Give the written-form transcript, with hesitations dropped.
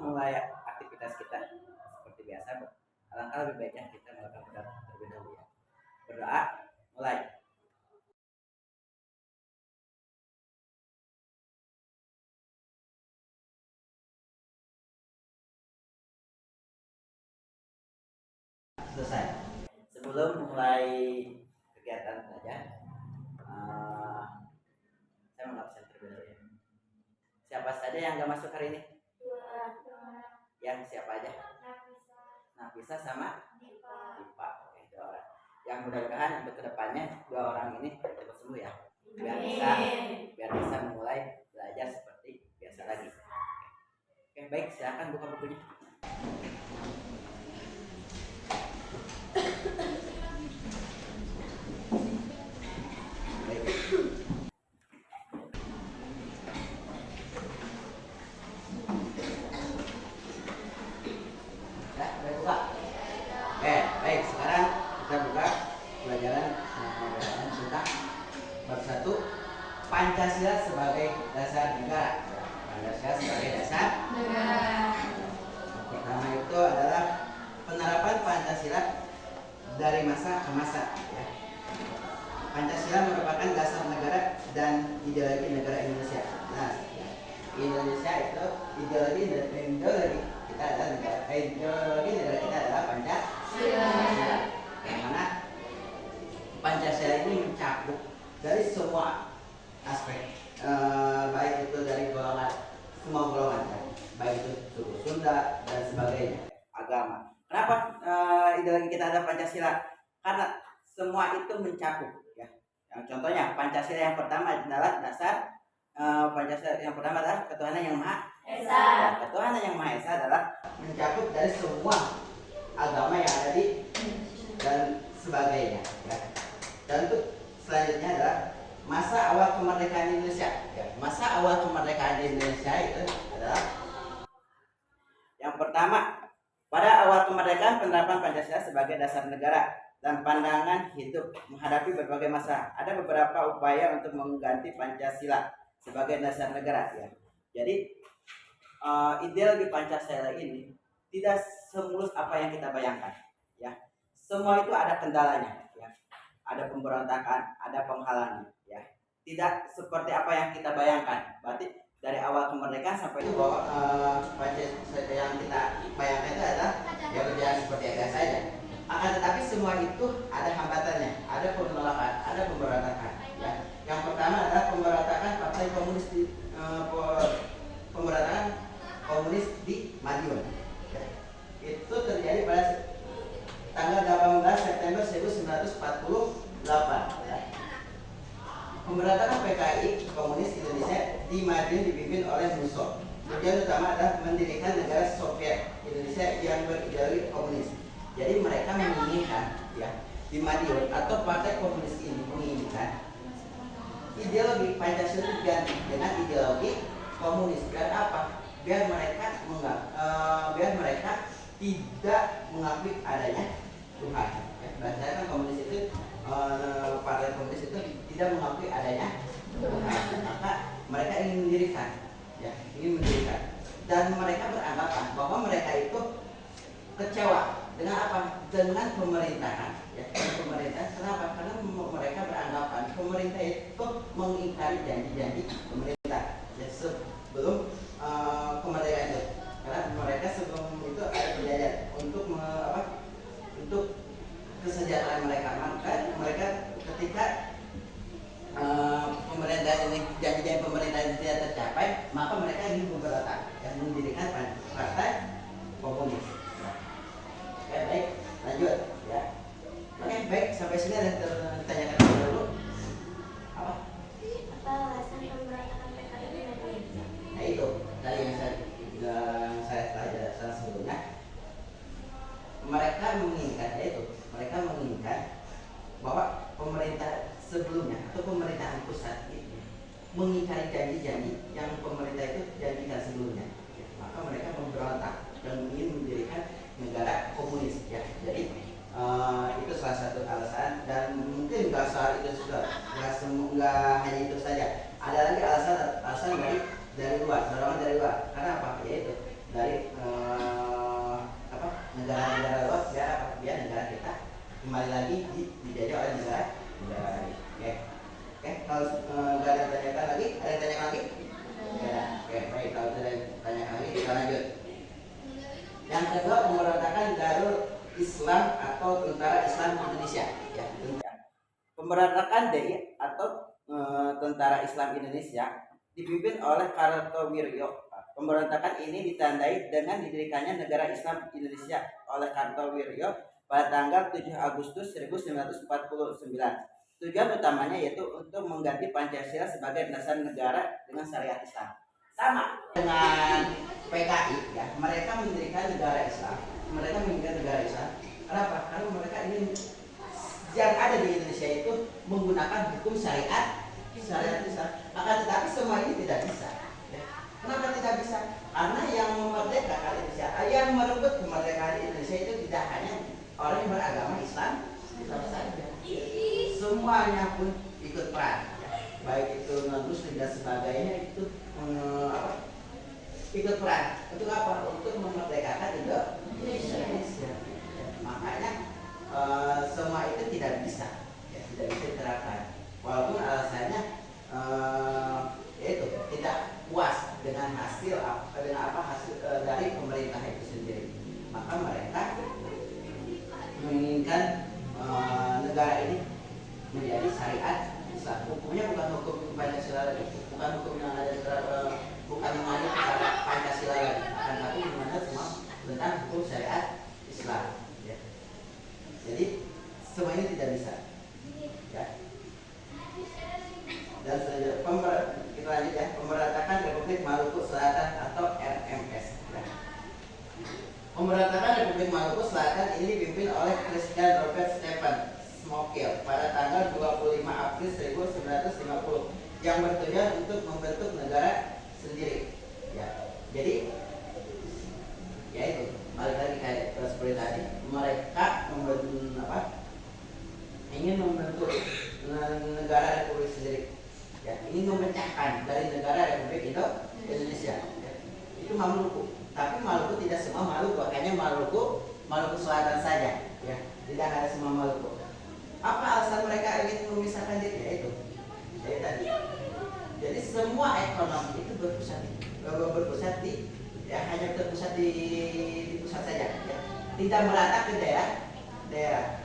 mulai aktivitas kita seperti biasa, alangkah lebih baiknya kita melakukan berdoa terlebih dahulu ya. Berdoa, mulai. Selesai. Sebelum mulai kegiatan belajar, saya mau absen terlebih dahulu ya. Siapa saja yang nggak masuk hari ini? Yang siapa aja? Nafisa sama Dipa. Oke, 2 orang. Yang mudah-mudahan untuk kedepannya 2 orang ini cepat sembuh ya. Biar bisa memulai belajar seperti biasa lagi. Oke, baik, silakan buka bukunya. Baik, sekarang kita buka pelajaran tentang bab 1 Pancasila sebagai dasar negara. Pancasila sebagai dasar negara. Yang pertama itu adalah penerapan Pancasila dari masa ke masa ya. Pancasila merupakan dasar negara dan ideologi negara Indonesia. Nah, Indonesia itu ideologi kita adalah negara, ideologi negara kita adalah Pancasila. Yang mana Pancasila ini mencakup dari semua aspek, baik itu dari semua golongan, baik itu suku Sunda dan sebagainya, agama. Kenapa ideologi kita ada Pancasila? Karena semua itu mencakup ya. Yang contohnya Pancasila yang pertama adalah dasar Pancasila yang pertama adalah ketuhanan yang Maha Esa. Ya, ketuhanan yang Maha Esa adalah mencakup dari semua agama yang ada di dan sebagainya ya. Dan untuk selanjutnya adalah masa awal kemerdekaan Indonesia ya. Masa awal kemerdekaan Indonesia itu adalah yang pertama, pada awal kemerdekaan penerapan Pancasila sebagai dasar negara dan pandangan hidup menghadapi berbagai masa. Ada beberapa upaya untuk mengganti Pancasila sebagai dasar negara ya. Jadi ideologi Pancasila ini tidak semulus apa yang kita bayangkan ya. Semua itu ada kendalanya ya. Ada pemberontakan, ada penghalangan ya. Tidak seperti apa yang kita bayangkan. Berarti dari awal kemerdekaan sampai itu bahwa Pancasila yang kita bayangkan itu adalah ya berjalan seperti biasa saja. Akan tetapi semua itu ada hambatannya, ada penolakan, ada pemberontakan ya. Yang pertama adalah pemberontakan Partai Komunis di pemberontakan komunis di Madiun ya. Itu terjadi pada tanggal 18 September 1948 ya. Pemberontakan PKI Komunis Indonesia di Madiun dipimpin oleh Musso. Tujuan utama adalah mendirikan negara Soviet Indonesia yang berideologi komunis. Jadi mereka menginginkan ya, di Madiun atau Partai Komunis ini menginginkan ideologi Pancasila itu diganti dengan ideologi komunis. Biar apa? Biar mereka tidak mengakui adanya Tuhan. Ya, berdasarkan komunis itu Partai Komunis itu tidak mengakui adanya Tuhan. Maka mereka ingin mendirikan, ya, dan mereka beranggapan bahwa mereka itu kecewa dengan apa? Dengan pemerintahan. Ya, pemerintahan. Kenapa? Karena mereka beranggapan pemerintah itu mengingkari janji-janji pemerintah. Ya, sebelum kemerdekaan itu, karena mereka sebelum itu ada penjajahan untuk kesejahteraan mereka. Maka mereka ketika pemerintah ini janji-janji pemerintah ini tidak tercapai, maka mereka ingin memberontak dan mendirikan Partai Komunis. Oke, baik, lanjut ya. Oke, baik, sampai sini ada ditanyakan dulu. Apa alasan pemberontakan PKI di Indonesia? Nah itu tadi yang saya pelajari sebelumnya. Mereka menginginkan bahwa pemerintah sebelumnya atau pemerintahan pusat itu mengingkari janji-janji yang pemerintah itu janjikan sebelumnya. Maka mereka memberontak dan ingin mendirikan negara komunis ya. Jadi itu salah satu alasan, dan mungkin nggak soal itu juga, nggak hanya itu saja. Ada lagi alasan dari luar, dorongan dari luar. Karena apa? Yaitu dari kembali lagi dijajah oleh negara lain. Oke, kalau nggak ada yang tanyakan lagi, ada yang tanya lagi? Ya, oke, baik, kalau tidak tanya lagi kita lanjut. Yang kedua, pemberontakan Darul Islam atau Tentara Islam Indonesia. Ya, pemberontakan DI atau Tentara Islam Indonesia dipimpin oleh Kartowiryo. Pemberontakan ini ditandai dengan didirikannya Negara Islam Indonesia oleh Kartowiryo pada tanggal 7 Agustus 1949. Tujuan utamanya yaitu untuk mengganti Pancasila sebagai dasar negara dengan syariat Islam. Sama dengan PKI, ya, mereka mendirikan negara Islam. Kenapa? Karena mereka ingin yang ada di Indonesia itu menggunakan hukum syariat Islam. Akan tetapi semua ini tidak bisa. Ya. Kenapa tidak bisa? Karena yang memerdekakan Indonesia, yang merebut kemerdekaan Indonesia itu tidak hanya orang yang beragama Islam saja. Semuanya pun ikut peran. Ya. Baik itu non-Muslim dan sebagainya itu ikut peran. Untuk apa? Untuk memerdekakan Indonesia. Ya. Makanya semua itu tidak bisa diterapkan. Walaupun alasannya yaitu tidak puas dengan hasil dari pemerintah itu sendiri, maka mereka menginginkan negara ini menjadi syariat Islam. Hukumnya bukan hukum Pancasila lagi, bukan hukum yang ada bukan mengenai Pancasila lagi, akan tapi dimana semua tentang hukum syariat Islam. Ya. Jadi semua ini tidak bisa. Ya. Dan selanjutnya kita lanjut ya, pemberontakan Republik Maluku Selatan atau RMS. Ya. Pemberontakan Republik Maluku Selatan ini dipimpin oleh Presiden Robert Stephen Smokil pada tanggal 25 April 1950 yang bertujuan untuk membentuk negara sendiri. Ya. Jadi ya itu balik lagi kayak seperti tadi, mereka ingin membentuk negara republik sendiri. Ya, ingin memecahkan dari negara Republik Indonesia. Ya. Itu Maluku. Tapi Maluku tidak semua Maluku, hanya Maluku Selatan saja. Ya, tidak ada semua Maluku. Apa alasan mereka ingin memisahkan diri? Ya itu. Jadi tadi. Jadi semua ekonomi itu berpusat di ya hanya terpusat di pusat saja. Ya. Tidak merata ke daerah.